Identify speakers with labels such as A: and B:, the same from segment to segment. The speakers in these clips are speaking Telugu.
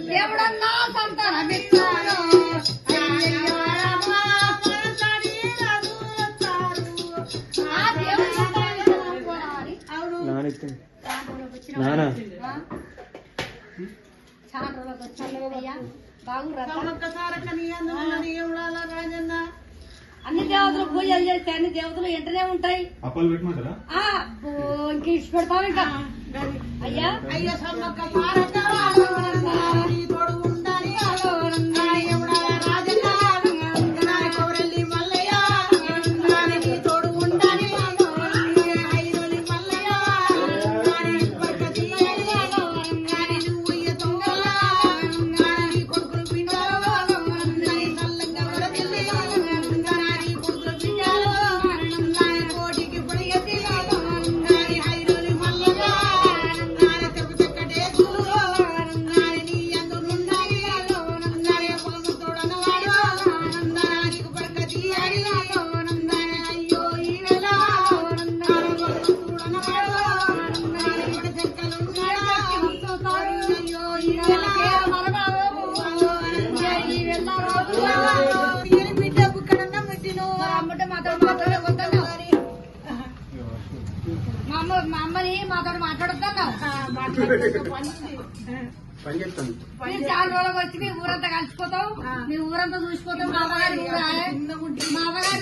A: దేవుడన్నా సంతానం చాలా రోజులకు వచ్చాయ్యా అన్ని దేవతలు పూజలు చేస్తే అన్ని దేవతలు వెంటనే ఉంటాయి. ఇంక ఇచ్చి పెడతాం ఇంకా అయ్యా అయ్యా మా అమ్మని మాతో మాట్లాడుతున్నావు. చాలా రోజులకు వచ్చి మీ ఊరంతా కలిసిపోతాం, మీ ఊరంతా చూసిపోతాం. మా అమ్మగారి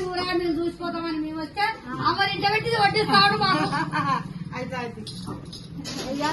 A: ఊరా మేము చూసిపోతామని మేము వస్తే అమ్మని ఇంట పెట్టి వడ్డిస్తాడు మాకు. అయ్యా